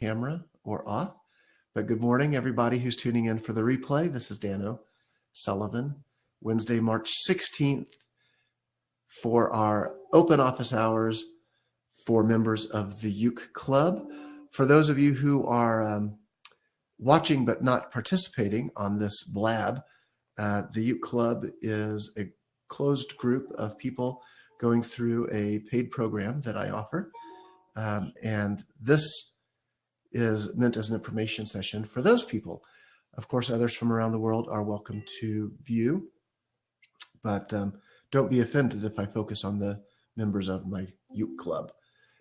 Camera or off. But good morning, everybody who's tuning in for the replay. This is Dan O'Sullivan, Wednesday, March 16th, for our open office hours for members of the Uke Club. For those of you who are watching but not participating on this blab, the Uke Club is a closed group of people going through a paid program that I offer. And this is meant as an information session for those people. Of course, others from around the world are welcome to view, but don't be offended if I focus on the members of my Uke Club.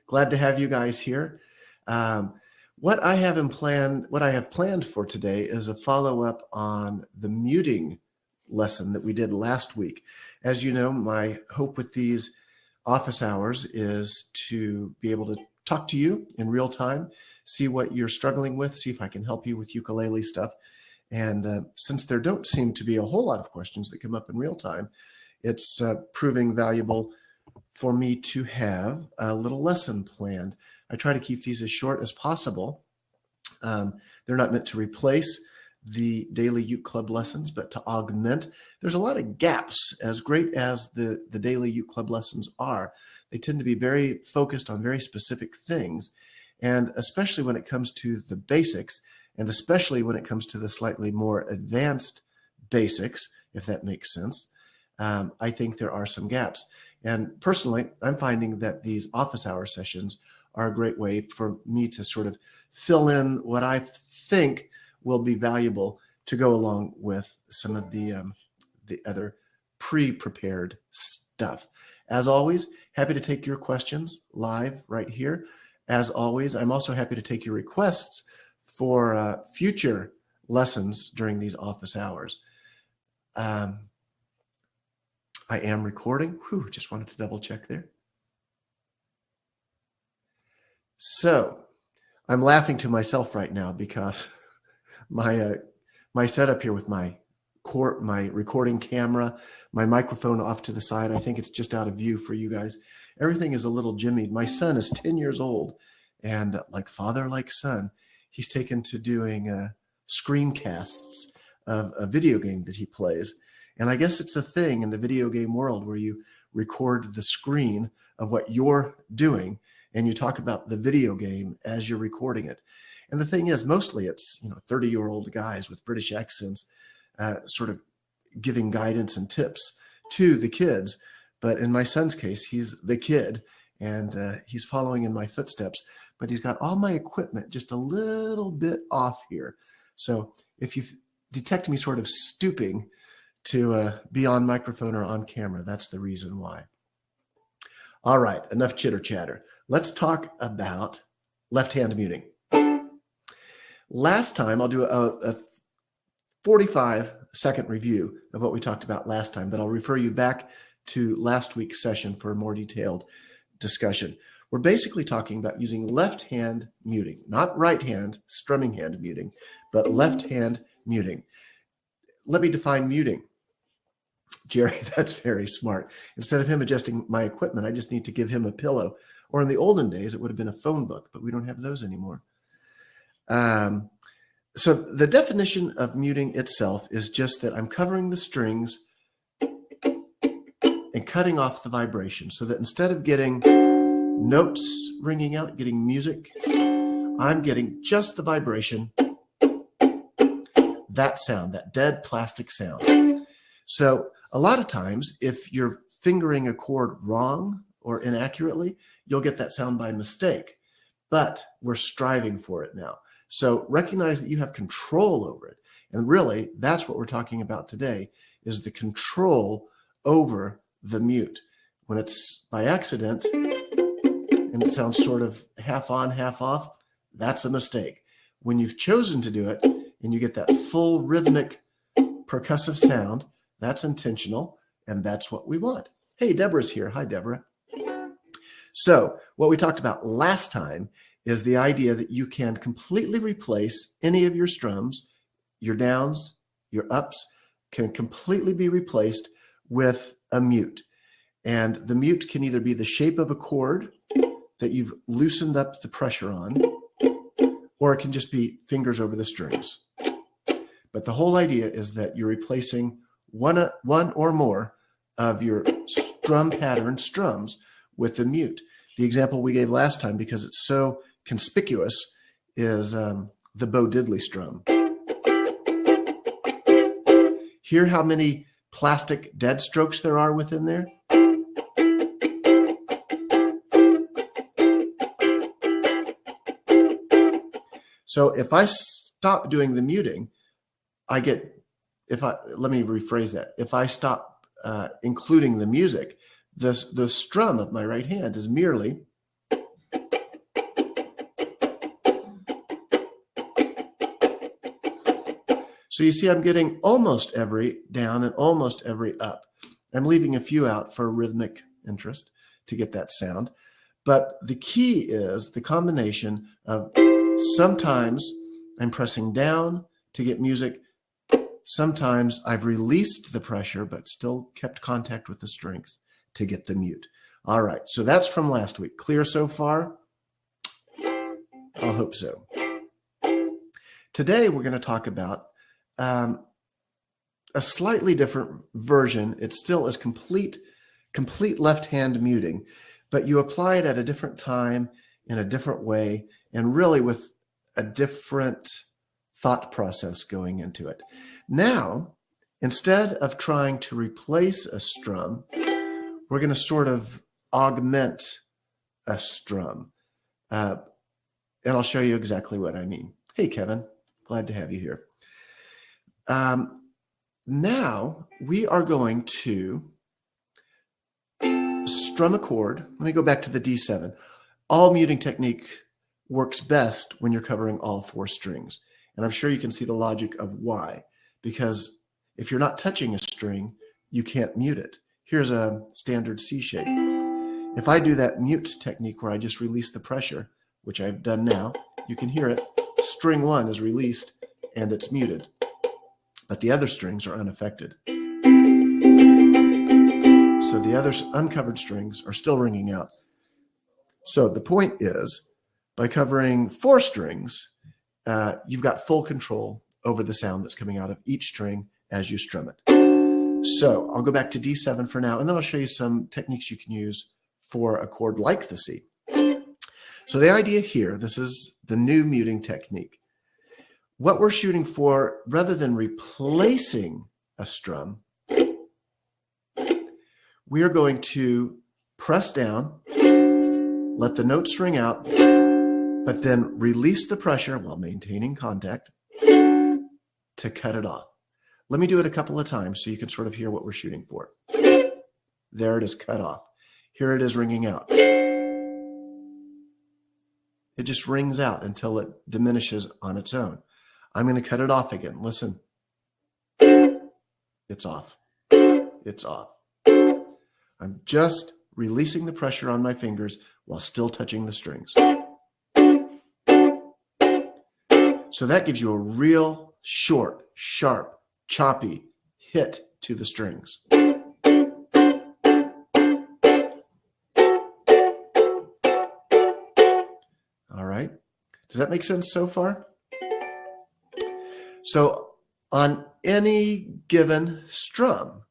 Glad to have you guys here. What I have planned for today is a follow-up on the muting lesson that we did last week. As you know, my hope with these office hours is to be able to talk to you in real time, see what you're struggling with, see if I can help you with ukulele stuff. And since there don't seem to be a whole lot of questions that come up in real time, it's proving valuable for me to have a little lesson planned. I try to keep these as short as possible. They're not meant to replace the daily Uke Club lessons, but to augment. There's a lot of gaps. As great as the daily Uke Club lessons are, they tend to be very focused on very specific things. And especially when it comes to the basics, and especially when it comes to the slightly more advanced basics, if that makes sense, I think there are some gaps. And personally, I'm finding that these office hour sessions are a great way for me to sort of fill in what I think will be valuable to go along with some of the other pre-prepared stuff. As always, happy to take your questions live right here. As always, I'm also happy to take your requests for future lessons during these office hours. I am recording. Whew, just wanted to double check there. So I'm laughing to myself right now because my setup here with my recording camera, my microphone off to the side, I think it's just out of view for you guys. Everything is a little jimmied. My son is 10 years old, and like father, like son, he's taken to doing screencasts of a video game that he plays. And I guess it's a thing in the video game world where you record the screen of what you're doing and you talk about the video game as you're recording it. And the thing is, mostly it's 30-year-old guys with British accents sort of giving guidance and tips to the kids. But in my son's case, he's the kid, and he's following in my footsteps. But he's got all my equipment just a little bit off here. So if you detect me sort of stooping to be on microphone or on camera, that's the reason why. All right, enough chitter chatter. Let's talk about left-hand muting. Last time, I'll do a 45-second review of what we talked about last time, but I'll refer you back to last week's session for a more detailed discussion. We're basically talking about using left-hand muting, not right-hand strumming hand muting, but left-hand muting. Let me define muting. Jerry, that's very smart. Instead of him adjusting my equipment, I just need to give him a pillow. Or in the olden days, it would have been a phone book, but we don't have those anymore. So the definition of muting itself is just that I'm covering the strings and cutting off the vibration so that instead of getting notes ringing out, getting music, I'm getting just the vibration, that sound, that dead plastic sound. So a lot of times, if you're fingering a chord wrong or inaccurately, you'll get that sound by mistake. But we're striving for it now. So recognize that you have control over it. And really, that's what we're talking about today, is the control over the mute. When it's by accident and it sounds sort of half on, half off, that's a mistake. When you've chosen to do it and you get that full rhythmic percussive sound, that's intentional, and that's what we want. Hey, Deborah's here. Hi, Deborah. So what we talked about last time is the idea that you can completely replace any of your strums, your downs, your ups, can completely be replaced with a mute. And the mute can either be the shape of a chord that you've loosened up the pressure on, or it can just be fingers over the strings. But the whole idea is that you're replacing one or more of your strum pattern strums with the mute. The example we gave last time, because it's so conspicuous, is the Bo Diddley strum. Hear how many plastic dead strokes there are within there? So if I stop doing the muting, let me rephrase that. If I stop including the music, the strum of my right hand is merely so you see I'm getting almost every down and almost every up. I'm leaving a few out for rhythmic interest to get that sound. But the key is the combination of sometimes I'm pressing down to get music. Sometimes I've released the pressure, but still kept contact with the strings to get the mute. All right, so that's from last week. Clear so far? I'll hope so. Today, we're going to talk about a slightly different version. It still is complete left-hand muting, but you apply it at a different time in a different way and really with a different thought process going into it. Now, instead of trying to replace a strum, we're going to sort of augment a strum. And I'll show you exactly what I mean. Hey, Kevin, glad to have you here. Now we are going to strum a chord. Let me go back to the D7. All muting technique works best when you're covering all four strings. And I'm sure you can see the logic of why. Because if you're not touching a string, you can't mute it. Here's a standard C shape. If I do that mute technique where I just release the pressure, which I've done now, you can hear it. String 1 is released and it's muted, but the other strings are unaffected. So the other uncovered strings are still ringing out. So the point is, by covering four strings, you've got full control over the sound that's coming out of each string as you strum it. So I'll go back to D7 for now, and then I'll show you some techniques you can use for a chord like the C. So the idea here, this is the new muting technique. What we're shooting for, rather than replacing a strum, we are going to press down, let the notes ring out, but then release the pressure while maintaining contact to cut it off. Let me do it a couple of times so you can sort of hear what we're shooting for. There it is, cut off. Here it is ringing out. It just rings out until it diminishes on its own. I'm going to cut it off again. Listen. It's off. It's off. I'm just releasing the pressure on my fingers while still touching the strings. So that gives you a real short, sharp, choppy hit to the strings. All right. Does that make sense so far? So on any given strum,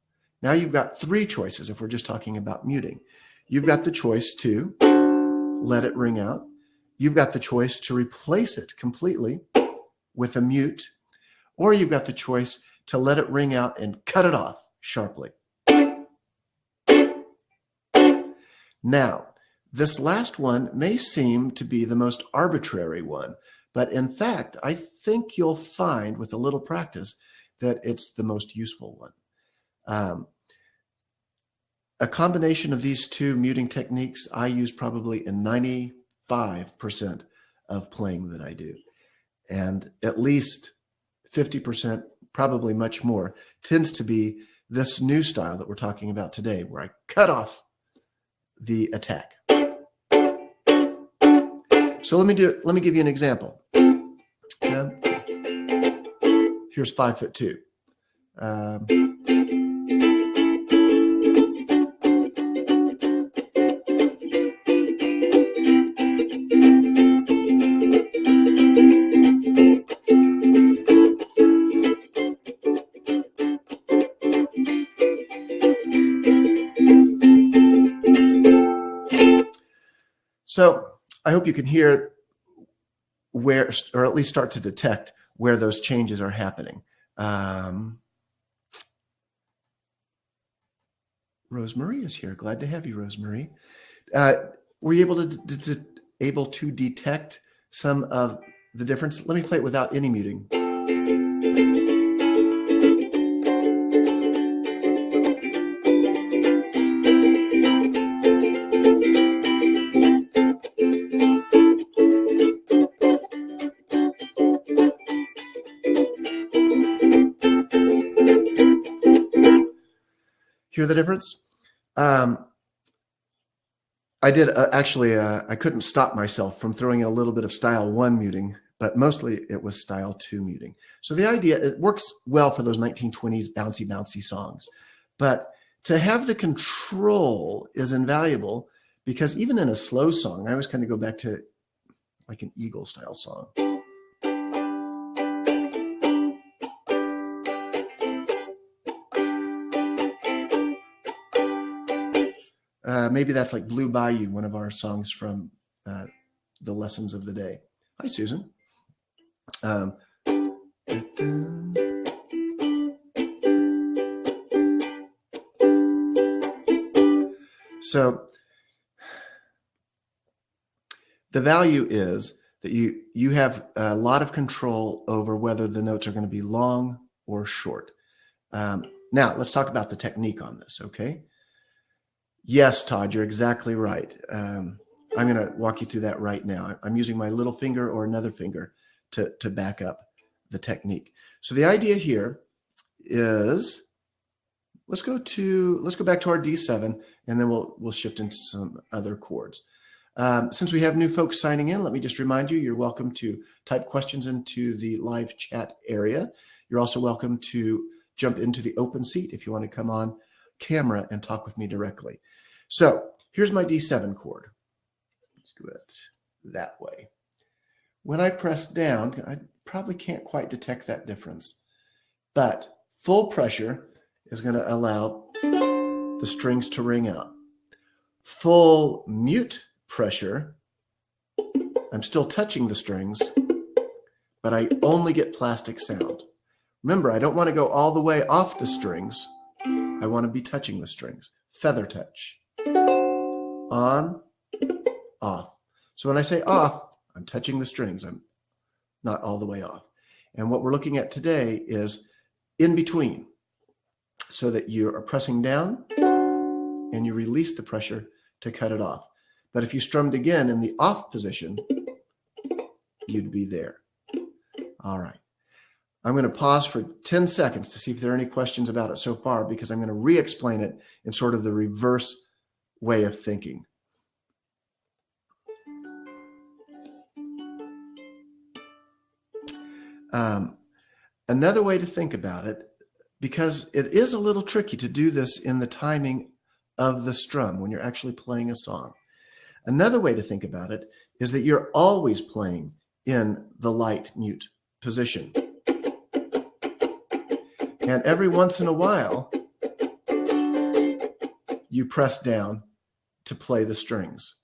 now you've got three choices if we're just talking about muting. You've got the choice to let it ring out. You've got the choice to replace it completely with a mute, or you've got the choice to let it ring out and cut it off sharply. Now, this last one may seem to be the most arbitrary one, but in fact, I think you'll find with a little practice that it's the most useful one. A combination of these two muting techniques I use probably in 95% of playing that I do. And at least 50%, probably much more, tends to be this new style that we're talking about today, where I cut off the attack. So let me give you an example. Here's 5'2". So I hope you can hear where, or at least start to detect where those changes are happening. Rosemarie is here. Glad to have you, Rosemarie. Were you able to detect some of the difference? Let me play it without any muting. Hear the difference? I did actually, I couldn't stop myself from throwing in a little bit of style 1 muting, but mostly it was style 2 muting. So the idea, it works well for those 1920s bouncy songs, but to have the control is invaluable, because even in a slow song, I always kind of go back to like an Eagle style song. Maybe that's like Blue Bayou, one of our songs from the Lessons of the Day. Hi, Susan. So the value is that you have a lot of control over whether the notes are going to be long or short. Now, let's talk about the technique on this, okay? Yes, Todd, you're exactly right. I'm going to walk you through that right now. I'm using my little finger or another finger to back up the technique. So the idea here is, let's go back to our D7, and then we'll shift into some other chords. Since we have new folks signing in, let me just remind you, you're welcome to type questions into the live chat area. You're also welcome to jump into the open seat if you want to come on camera and talk with me directly. So here's my D7 chord. Let's do it that way. When I press down, I probably can't quite detect that difference, but full pressure is going to allow the strings to ring out. Full mute pressure, I'm still touching the strings, but I only get plastic sound. Remember, I don't want to go all the way off the strings. I want to be touching the strings. Feather touch. On, off. So when I say off, I'm touching the strings. I'm not all the way off. And what we're looking at today is in between, so that you are pressing down and you release the pressure to cut it off. But if you strummed again in the off position, you'd be there. All right. I'm going to pause for 10 seconds to see if there are any questions about it so far, because I'm going to re-explain it in sort of the reverse way of thinking. Another way to think about it, because it is a little tricky to do this in the timing of the strum when you're actually playing a song. Another way to think about it is that you're always playing in the light mute position. And every once in a while, you press down to play the strings.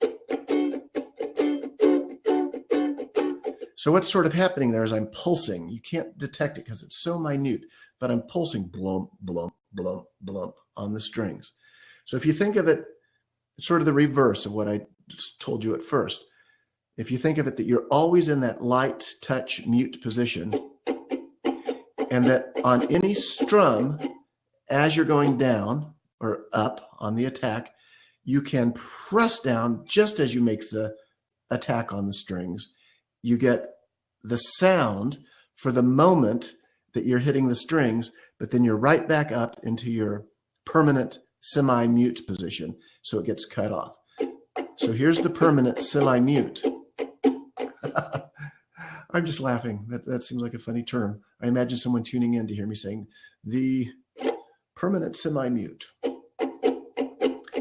So what's sort of happening there is I'm pulsing. You can't detect it because it's so minute, but I'm pulsing blump, blump, blump, blump on the strings. So if you think of it, it's sort of the reverse of what I told you at first. If you think of it that you're always in that light touch mute position, and that on any strum, as you're going down or up on the attack, you can press down just as you make the attack on the strings. You get the sound for the moment that you're hitting the strings, but then you're right back up into your permanent semi-mute position, so it gets cut off. So here's the permanent semi-mute. I'm just laughing. That seems like a funny term. I imagine someone tuning in to hear me saying the permanent semi-mute.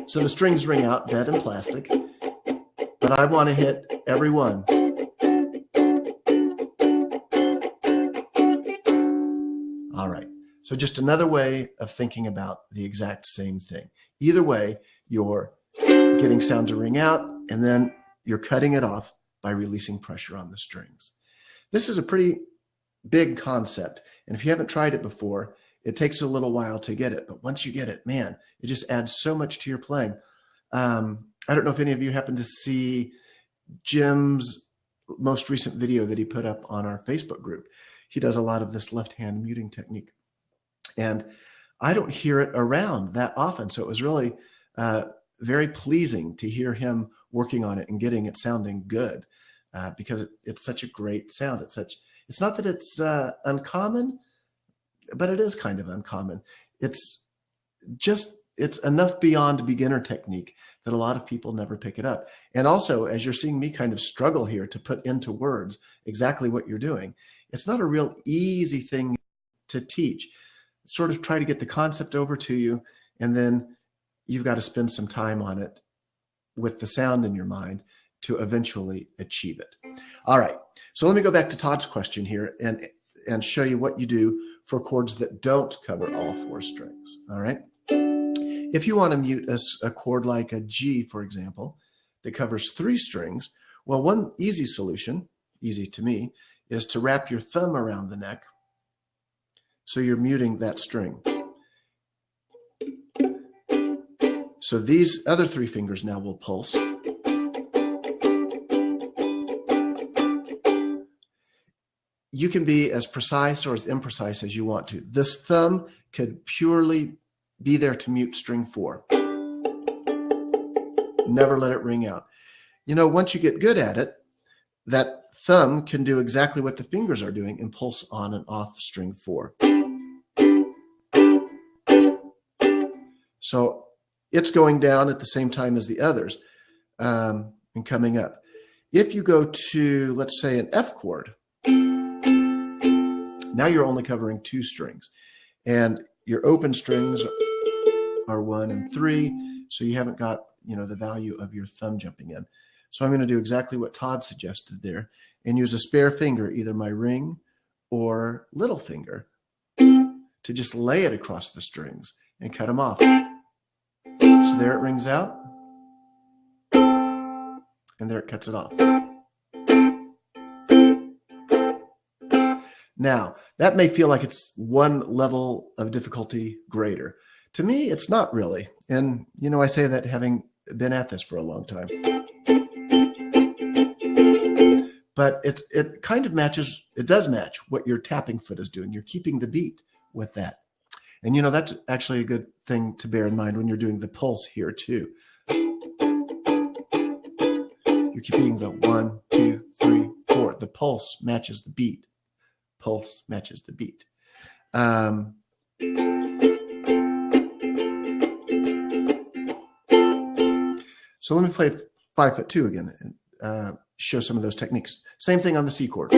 So the strings ring out dead and plastic, but I want to hit every one. All right. So just another way of thinking about the exact same thing. Either way, you're getting sound to ring out, and then you're cutting it off by releasing pressure on the strings. This is a pretty big concept. And if you haven't tried it before, it takes a little while to get it. But once you get it, man, it just adds so much to your playing. I don't know if any of you happen to see Jim's most recent video that he put up on our Facebook group. He does a lot of this left-hand muting technique. And I don't hear it around that often. So it was really very pleasing to hear him working on it and getting it sounding good because it's such a great sound. It's not that it's uncommon, but it is kind of uncommon. It's enough beyond beginner technique that a lot of people never pick it up. And also, as you're seeing me kind of struggle here to put into words exactly what you're doing, it's not a real easy thing to teach. Sort of try to get the concept over to you, and then you've got to spend some time on it with the sound in your mind to eventually achieve it. All right, so let me go back to Todd's question here and show you what you do for chords that don't cover all 4 strings. All right. If you want to mute a chord like a G, for example, that covers 3 strings, well, one easy solution, easy to me, is to wrap your thumb around the neck so you're muting that string. So these other 3 fingers now will pulse. You can be as precise or as imprecise as you want to. This thumb could purely be there to mute string 4. Never let it ring out. You know, once you get good at it, that thumb can do exactly what the fingers are doing and pulse on and off string 4. So it's going down at the same time as the others and coming up. If you go to, let's say, an F chord, now you're only covering 2 strings. And your open strings are 1 and 3, so you haven't got, the value of your thumb jumping in. So I'm going to do exactly what Todd suggested there and use a spare finger, either my ring or little finger, to just lay it across the strings and cut them off. So there it rings out, and there it cuts it off. Now, that may feel like it's one level of difficulty greater. To me, it's not really. And, I say that having been at this for a long time. But it kind of matches, it does match what your tapping foot is doing. You're keeping the beat with that. And, that's actually a good thing to bear in mind when you're doing the pulse here, too. You're keeping the 1, 2, 3, 4. The pulse matches the beat. Pulse matches the beat. So let me play 5/2 again and show some of those techniques. Same thing on the C chord.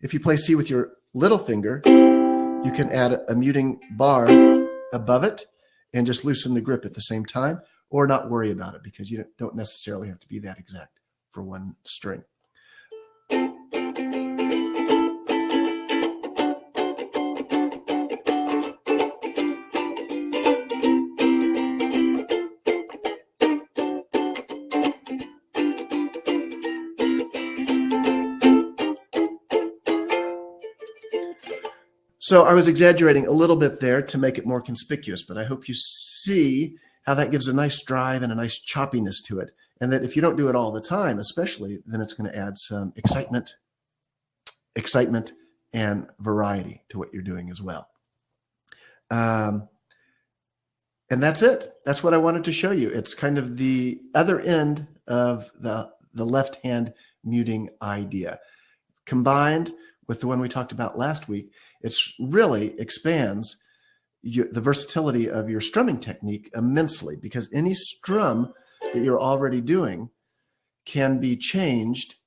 If you play C with your little finger, you can add a muting bar above it and just loosen the grip at the same time, or not worry about it because you don't necessarily have to be that exact for one string. So I was exaggerating a little bit there to make it more conspicuous, but I hope you see how that gives a nice drive and a nice choppiness to it. And that if you don't do it all the time, especially, then it's going to add some excitement and variety to what you're doing as well. And that's it. That's what I wanted to show you. It's kind of the other end of the left-hand muting idea. Combined with the one we talked about last week, it really expands the versatility of your strumming technique immensely, because any strum that you're already doing can be changed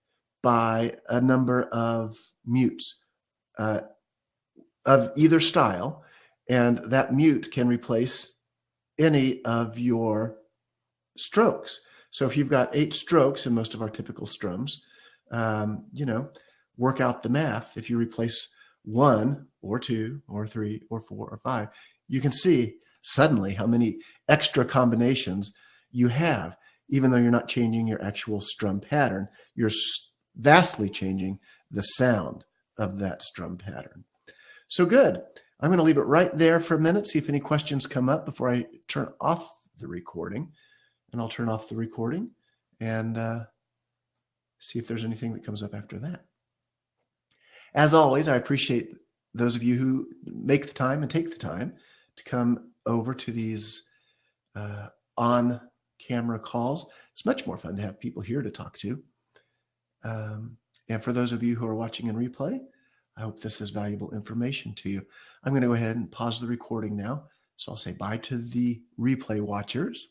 by a number of mutes of either style, and that mute can replace any of your strokes. So if you've got 8 strokes in most of our typical strums, work out the math. If you replace 1 or 2 or 3 or 4 or 5, you can see suddenly how many extra combinations you have. even though you're not changing your actual strum pattern, you're vastly changing the sound of that strum pattern. So good. I'm going to leave it right there for a minute, see if any questions come up before I turn off the recording. And I'll turn off the recording and see if there's anything that comes up after that. As always, I appreciate those of you who make the time and take the time to come over to these on-camera calls. It's much more fun to have people here to talk to. And for those of you who are watching in replay, I hope this is valuable information to you. I'm going to go ahead and pause the recording now. So I'll say bye to the replay watchers.